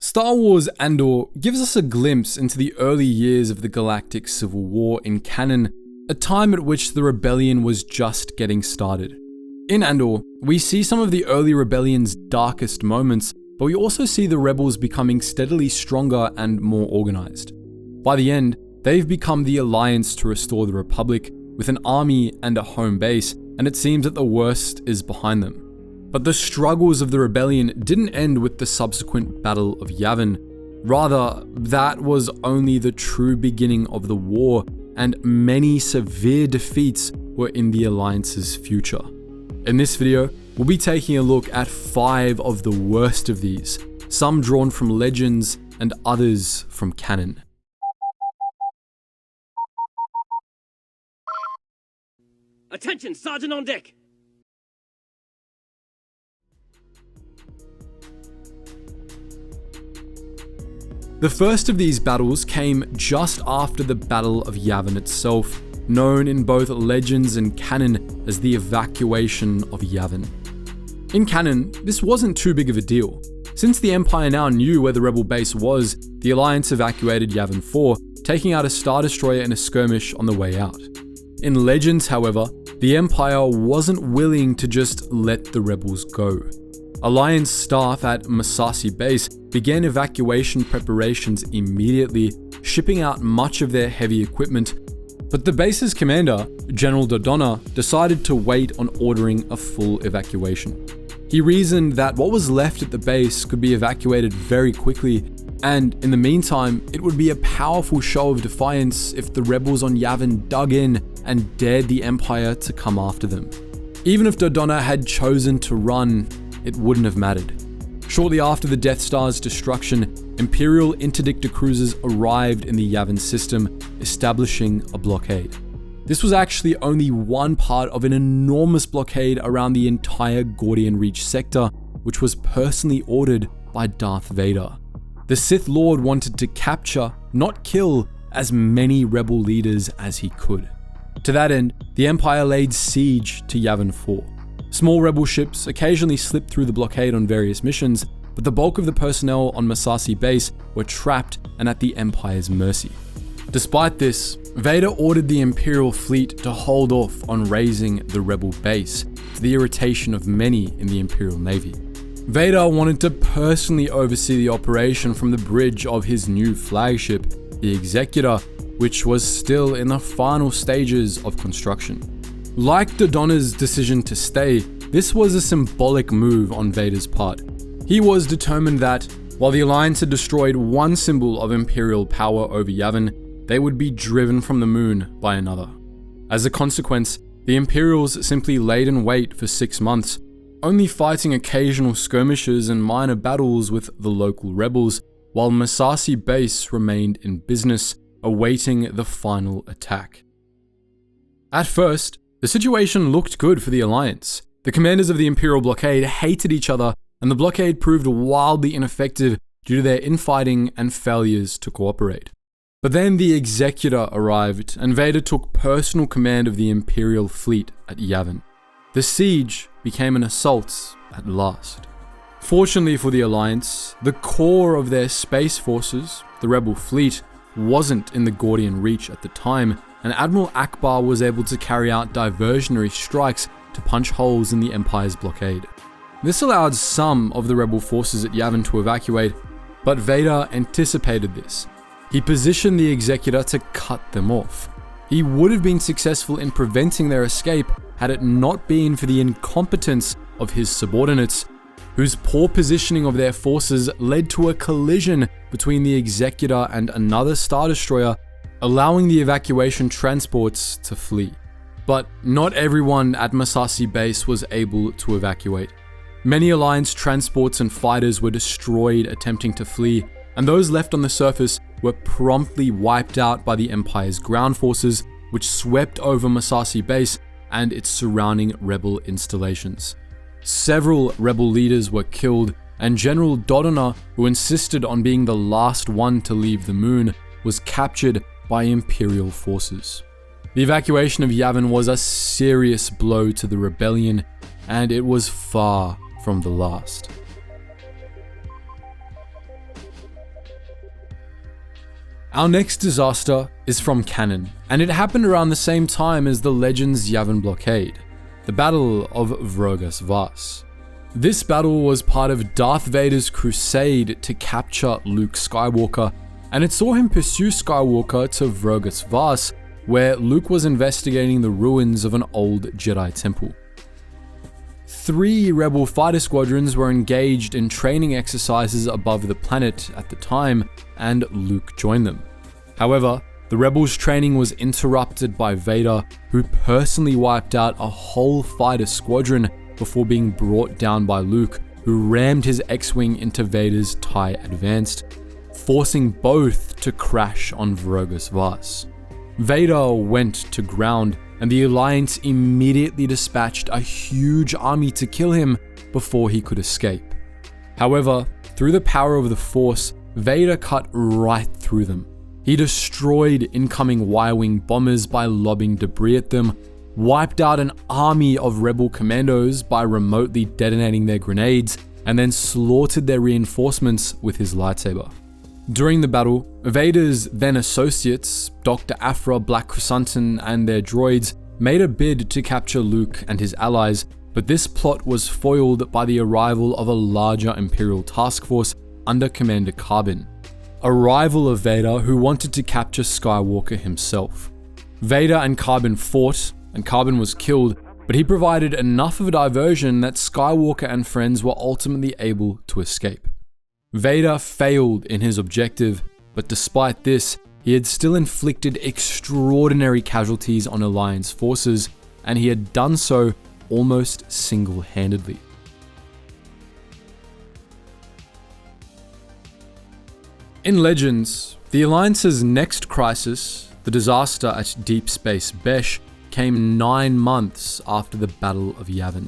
Star Wars Andor gives us a glimpse into the early years of the Galactic Civil War in canon, a time at which the rebellion was just getting started. In Andor, we see some of the early rebellion's darkest moments, but we also see the rebels becoming steadily stronger and more organized. By the end, they've become the alliance to restore the Republic, with an army and a home base, and it seems that the worst is behind them. But the struggles of the rebellion didn't end with the subsequent Battle of Yavin. Rather, that was only the true beginning of the war, and many severe defeats were in the Alliance's future. In this video, we'll be taking a look at 5 of the worst of these, some drawn from legends and others from canon. Attention, Sergeant on deck! The first of these battles came just after the Battle of Yavin itself, known in both legends and canon as the evacuation of Yavin. In canon, this wasn't too big of a deal. Since the Empire now knew where the rebel base was, the Alliance evacuated Yavin 4, taking out a Star Destroyer in a skirmish on the way out. In legends, however, the Empire wasn't willing to just let the rebels go. Alliance staff at Massassi Base began evacuation preparations immediately, shipping out much of their heavy equipment, but the base's commander, General Dodonna, decided to wait on ordering a full evacuation. He reasoned that what was left at the base could be evacuated very quickly, and in the meantime, it would be a powerful show of defiance if the rebels on Yavin dug in and dared the Empire to come after them. Even if Dodonna had chosen to run, it wouldn't have mattered. Shortly after the Death Star's destruction, Imperial interdictor cruisers arrived in the Yavin system, establishing a blockade. This was actually only one part of an enormous blockade around the entire Gordian Reach sector, which was personally ordered by Darth Vader. The Sith Lord wanted to capture, not kill, as many rebel leaders as he could. To that end, the Empire laid siege to Yavin 4. Small rebel ships occasionally slipped through the blockade on various missions, but the bulk of the personnel on Massassi Base were trapped and at the Empire's mercy. Despite this, Vader ordered the Imperial fleet to hold off on raising the rebel base, to the irritation of many in the Imperial Navy. Vader wanted to personally oversee the operation from the bridge of his new flagship, the Executor, which was still in the final stages of construction. Like Dodonna's decision to stay, this was a symbolic move on Vader's part. He was determined that, while the Alliance had destroyed one symbol of Imperial power over Yavin, they would be driven from the moon by another. As a consequence, the Imperials simply laid in wait for 6 months, only fighting occasional skirmishes and minor battles with the local rebels, while Massassi Base remained in business, awaiting the final attack. At first, the situation looked good for the Alliance. The commanders of the Imperial blockade hated each other, and the blockade proved wildly ineffective due to their infighting and failures to cooperate. But then the Executor arrived, and Vader took personal command of the Imperial fleet at Yavin. The siege became an assault at last. Fortunately for the Alliance, the core of their space forces, the rebel fleet, wasn't in the Gordian Reach at the time, and Admiral Akbar was able to carry out diversionary strikes to punch holes in the Empire's blockade. This allowed some of the rebel forces at Yavin to evacuate, but Vader anticipated this. He positioned the Executor to cut them off. He would have been successful in preventing their escape had it not been for the incompetence of his subordinates, whose poor positioning of their forces led to a collision between the Executor and another Star Destroyer, allowing the evacuation transports to flee. But not everyone at Massassi Base was able to evacuate. Many Alliance transports and fighters were destroyed attempting to flee, and those left on the surface were promptly wiped out by the Empire's ground forces, which swept over Massassi Base and its surrounding rebel installations. Several rebel leaders were killed, and General Dodonna, who insisted on being the last one to leave the moon, was captured by Imperial forces. The evacuation of Yavin was a serious blow to the rebellion, and it was far from the last. Our next disaster is from canon, and it happened around the same time as the Legends Yavin blockade, the Battle of Vrogas Vas. This battle was part of Darth Vader's crusade to capture Luke Skywalker, and it saw him pursue Skywalker to Vrogas Vas, where Luke was investigating the ruins of an old Jedi temple. 3 rebel fighter squadrons were engaged in training exercises above the planet at the time, and Luke joined them. However, the rebels' training was interrupted by Vader, who personally wiped out a whole fighter squadron before being brought down by Luke, who rammed his X-Wing into Vader's TIE Advanced, forcing both to crash on Vrogas Vas. Vader went to ground, and the Alliance immediately dispatched a huge army to kill him before he could escape. However, through the power of the Force, Vader cut right through them. He destroyed incoming Y-Wing bombers by lobbing debris at them, wiped out an army of rebel commandos by remotely detonating their grenades, and then slaughtered their reinforcements with his lightsaber. During the battle, Vader's then associates, Dr. Aphra, Black Chrysanthemum, and their droids made a bid to capture Luke and his allies, but this plot was foiled by the arrival of a larger Imperial task force under Commander Carbon, a rival of Vader who wanted to capture Skywalker himself. Vader and Carbon fought, and Carbon was killed, but he provided enough of a diversion that Skywalker and friends were ultimately able to escape. Vader failed in his objective, but despite this, he had still inflicted extraordinary casualties on Alliance forces, and he had done so almost single-handedly. In Legends, the Alliance's next crisis, the disaster at Deepspace Besh, came 9 months after the Battle of Yavin.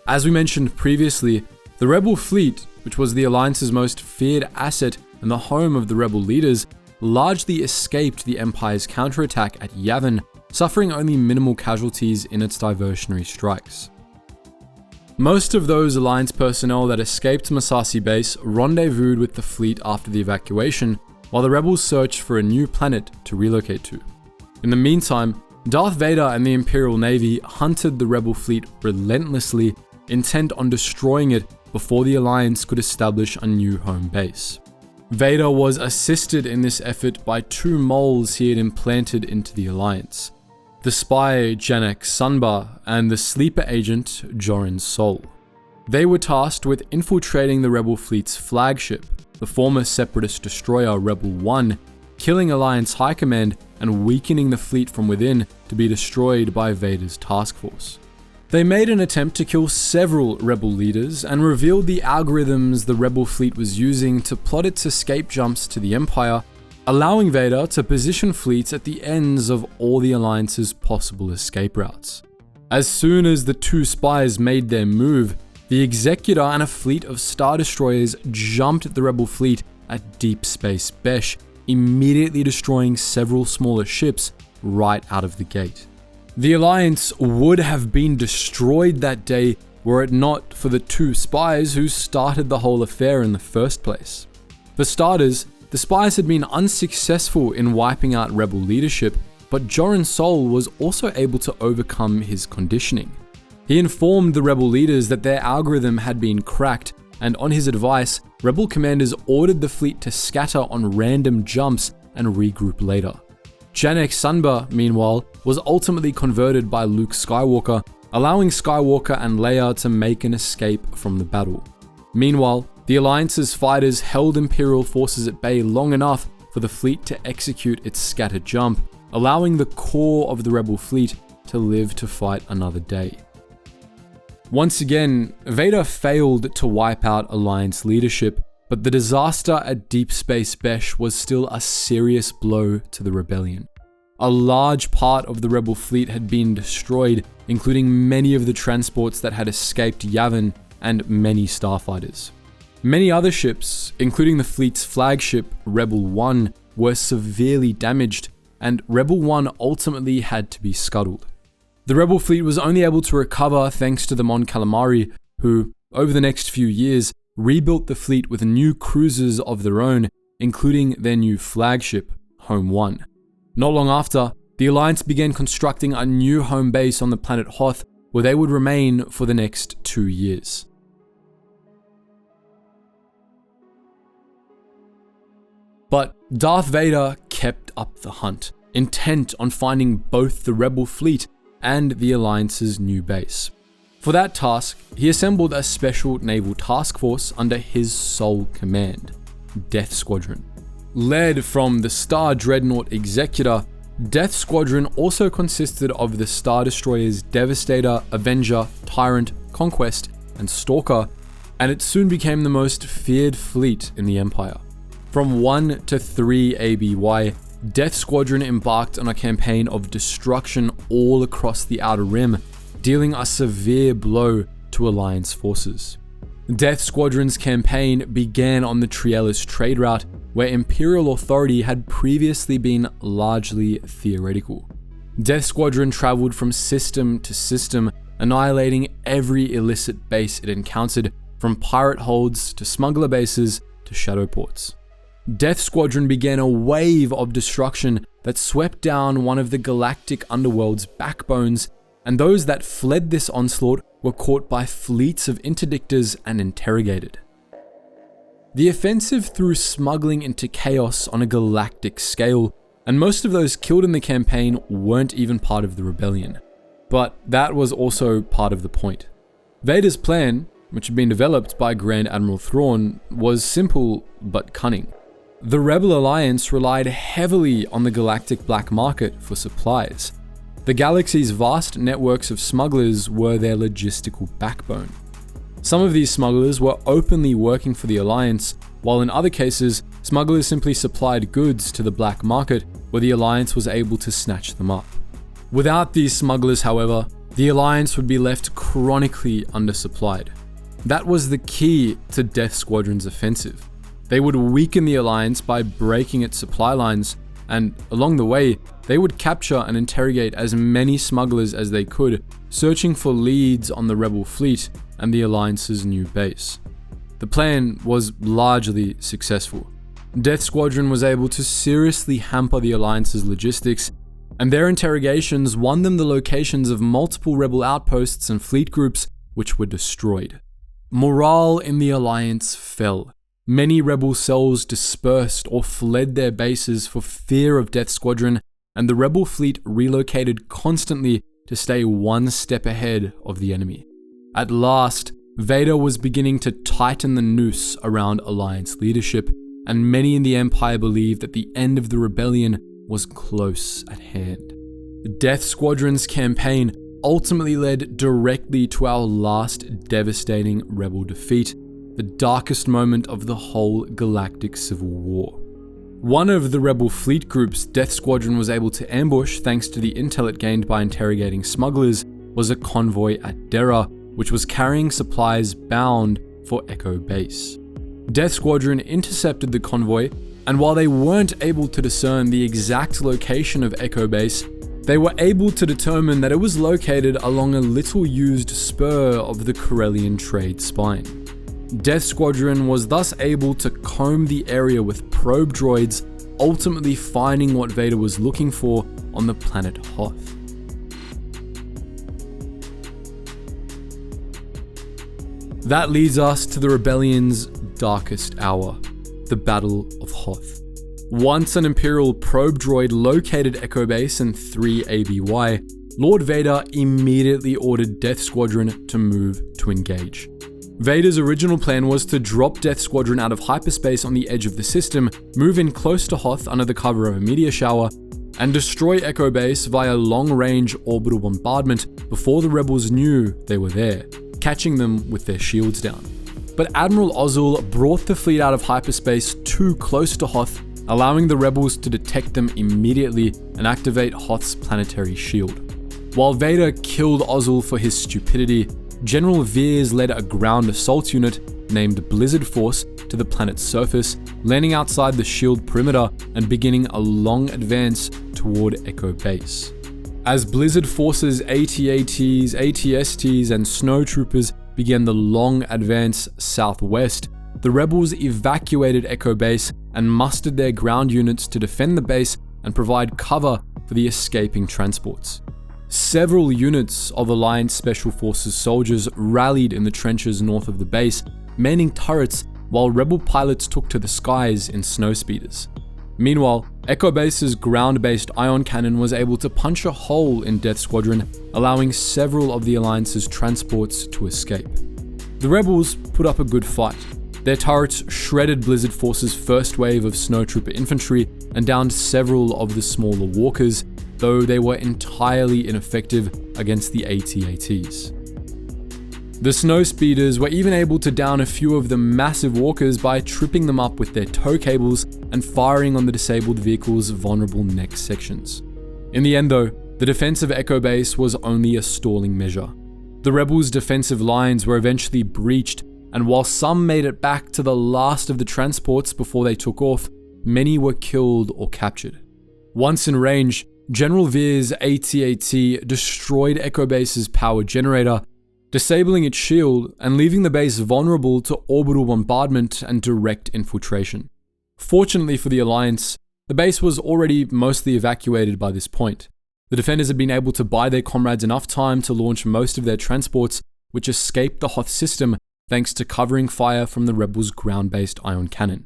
As we mentioned previously, the Rebel fleet, which was the Alliance's most feared asset and the home of the Rebel leaders, largely escaped the Empire's counterattack at Yavin, suffering only minimal casualties in its diversionary strikes. Most of those Alliance personnel that escaped Massassi Base rendezvoused with the fleet after the evacuation, while the Rebels searched for a new planet to relocate to. In the meantime, Darth Vader and the Imperial Navy hunted the Rebel fleet relentlessly, intent on destroying it before the Alliance could establish a new home base. Vader was assisted in this effort by 2 moles he had implanted into the Alliance, the spy Janek Sunbar and the sleeper agent Jorin Sol. They were tasked with infiltrating the Rebel fleet's flagship, the former Separatist destroyer Rebel 1, killing Alliance High Command and weakening the fleet from within to be destroyed by Vader's task force. They made an attempt to kill several Rebel leaders and revealed the algorithms the Rebel fleet was using to plot its escape jumps to the Empire, allowing Vader to position fleets at the ends of all the Alliance's possible escape routes. As soon as the 2 spies made their move, the Executor and a fleet of Star Destroyers jumped at the Rebel fleet at Deepspace Besh, immediately destroying several smaller ships right out of the gate. The Alliance would have been destroyed that day were it not for the 2 spies who started the whole affair in the first place. For starters, the spies had been unsuccessful in wiping out Rebel leadership, but Jorin Sol was also able to overcome his conditioning. He informed the Rebel leaders that their algorithm had been cracked, and on his advice, Rebel commanders ordered the fleet to scatter on random jumps and regroup later. Janek Sunbar, meanwhile, was ultimately converted by Luke Skywalker, allowing Skywalker and Leia to make an escape from the battle. Meanwhile, the Alliance's fighters held Imperial forces at bay long enough for the fleet to execute its scattered jump, allowing the core of the Rebel fleet to live to fight another day. Once again, Vader failed to wipe out Alliance leadership, but the disaster at Deepspace Besh was still a serious blow to the rebellion. A large part of the Rebel fleet had been destroyed, including many of the transports that had escaped Yavin and many starfighters. Many other ships, including the fleet's flagship Rebel 1, were severely damaged, and Rebel 1 ultimately had to be scuttled. The Rebel fleet was only able to recover thanks to the Mon Calamari, who, over the next few years, rebuilt the fleet with new cruisers of their own, including their new flagship, Home 1. Not long after, the Alliance began constructing a new home base on the planet Hoth, where they would remain for the next 2 years. But Darth Vader kept up the hunt, intent on finding both the Rebel fleet and the Alliance's new base. For that task, he assembled a special naval task force under his sole command, Death Squadron. Led from the Star Dreadnought Executor, Death Squadron also consisted of the Star Destroyers Devastator, Avenger, Tyrant, Conquest, and Stalker, and it soon became the most feared fleet in the Empire. From 1 to 3 ABY, Death Squadron embarked on a campaign of destruction all across the Outer Rim, dealing a severe blow to Alliance forces. Death Squadron's campaign began on the Trielis trade route, where Imperial authority had previously been largely theoretical. Death Squadron traveled from system to system, annihilating every illicit base it encountered, from pirate holds to smuggler bases to shadow ports. Death Squadron began a wave of destruction that swept down one of the galactic underworld's backbones, and those that fled this onslaught were caught by fleets of interdictors and interrogated. The offensive threw smuggling into chaos on a galactic scale, and most of those killed in the campaign weren't even part of the rebellion. But that was also part of the point. Vader's plan, which had been developed by Grand Admiral Thrawn, was simple but cunning. The Rebel Alliance relied heavily on the galactic black market for supplies. The galaxy's vast networks of smugglers were their logistical backbone. Some of these smugglers were openly working for the Alliance, while in other cases, smugglers simply supplied goods to the black market where the Alliance was able to snatch them up. Without these smugglers, however, the Alliance would be left chronically undersupplied. That was the key to Death Squadron's offensive. They would weaken the Alliance by breaking its supply lines, and along the way, they would capture and interrogate as many smugglers as they could, searching for leads on the Rebel fleet and the Alliance's new base. The plan was largely successful. Death Squadron was able to seriously hamper the Alliance's logistics, and their interrogations won them the locations of multiple Rebel outposts and fleet groups, which were destroyed. Morale in the Alliance fell. Many Rebel cells dispersed or fled their bases for fear of Death Squadron, and the Rebel fleet relocated constantly to stay one step ahead of the enemy. At last, Vader was beginning to tighten the noose around Alliance leadership, and many in the Empire believed that the end of the rebellion was close at hand. Death Squadron's campaign ultimately led directly to our last devastating Rebel defeat, the darkest moment of the whole galactic civil war. One of the Rebel fleet groups Death Squadron was able to ambush thanks to the intel it gained by interrogating smugglers was a convoy at Dera, which was carrying supplies bound for Echo Base. Death Squadron intercepted the convoy, and while they weren't able to discern the exact location of Echo Base, they were able to determine that it was located along a little used spur of the Corellian trade spine. Death Squadron was thus able to comb the area with probe droids, ultimately finding what Vader was looking for on the planet Hoth. That leads us to the Rebellion's darkest hour, the Battle of Hoth. Once an Imperial probe droid located Echo Base in 3 ABY, Lord Vader immediately ordered Death Squadron to move to engage. Vader's original plan was to drop Death Squadron out of hyperspace on the edge of the system, move in close to Hoth under the cover of a meteor shower, and destroy Echo Base via long-range orbital bombardment before the rebels knew they were there, catching them with their shields down. But Admiral Ozzel brought the fleet out of hyperspace too close to Hoth, allowing the rebels to detect them immediately and activate Hoth's planetary shield. While Vader killed Ozzel for his stupidity, General Veers led a ground assault unit named Blizzard Force to the planet's surface, landing outside the shield perimeter and beginning a long advance toward Echo Base. As Blizzard Force's AT-ATs, AT-STs, and snowtroopers began the long advance southwest, the rebels evacuated Echo Base and mustered their ground units to defend the base and provide cover for the escaping transports. Several units of Alliance Special Forces soldiers rallied in the trenches north of the base, manning turrets while rebel pilots took to the skies in snowspeeders. Meanwhile, Echo Base's ground-based ion cannon was able to punch a hole in Death Squadron, allowing several of the Alliance's transports to escape. The rebels put up a good fight. Their turrets shredded Blizzard Force's first wave of snowtrooper infantry and downed several of the smaller walkers, though they were entirely ineffective against the AT-ATs. The snowspeeders were even able to down a few of the massive walkers by tripping them up with their tow cables and firing on the disabled vehicle's vulnerable neck sections. In the end though, the defense of Echo Base was only a stalling measure. The rebels' defensive lines were eventually breached, and while some made it back to the last of the transports before they took off, many were killed or captured. Once in range, General Veer's AT-AT destroyed Echo Base's power generator, disabling its shield and leaving the base vulnerable to orbital bombardment and direct infiltration. Fortunately for the Alliance, the base was already mostly evacuated by this point. The defenders had been able to buy their comrades enough time to launch most of their transports, which escaped the Hoth system thanks to covering fire from the rebels' ground-based ion cannon.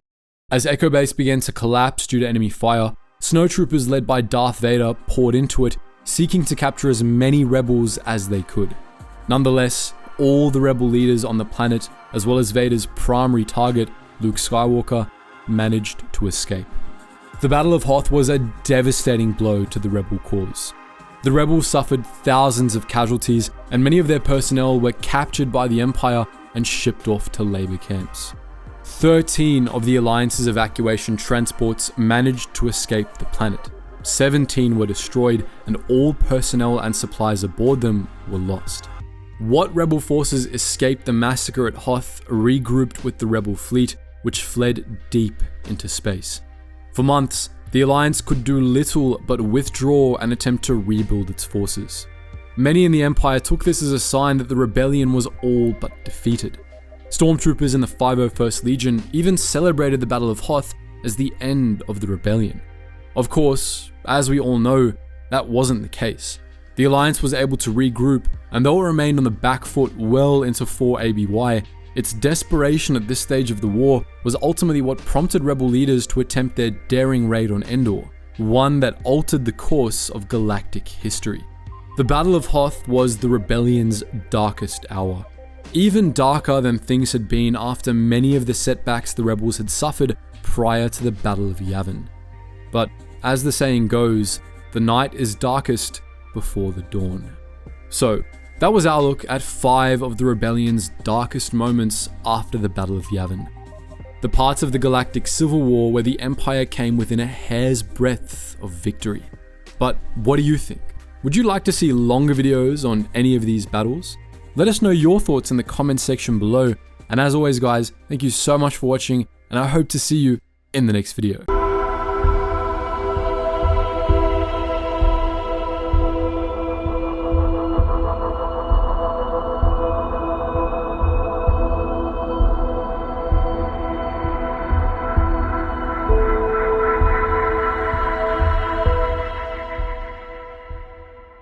As Echo Base began to collapse due to enemy fire, snowtroopers led by Darth Vader poured into it, seeking to capture as many rebels as they could. Nonetheless, all the rebel leaders on the planet, as well as Vader's primary target, Luke Skywalker, managed to escape. The Battle of Hoth was a devastating blow to the rebel cause. The rebels suffered thousands of casualties, and many of their personnel were captured by the Empire and shipped off to labor camps. 13 of the Alliance's evacuation transports managed to escape the planet. 17 were destroyed, and all personnel and supplies aboard them were lost. What rebel forces escaped the massacre at Hoth regrouped with the rebel fleet, which fled deep into space. For months, the Alliance could do little but withdraw and attempt to rebuild its forces. Many in the Empire took this as a sign that the rebellion was all but defeated. Stormtroopers in the 501st Legion even celebrated the Battle of Hoth as the end of the rebellion. Of course, as we all know, that wasn't the case. The Alliance was able to regroup, and though it remained on the back foot well into 4 ABY, its desperation at this stage of the war was ultimately what prompted rebel leaders to attempt their daring raid on Andor, one that altered the course of galactic history. The Battle of Hoth was the rebellion's darkest hour, even darker than things had been after many of the setbacks the rebels had suffered prior to the Battle of Yavin. But as the saying goes, the night is darkest before the dawn. So, that was our look at 5 of the rebellion's darkest moments after the Battle of Yavin. The parts of the galactic civil war where the Empire came within a hair's breadth of victory. But what do you think? Would you like to see longer videos on any of these battles? Let us know your thoughts in the comments section below. And as always guys, thank you so much for watching, and I hope to see you in the next video.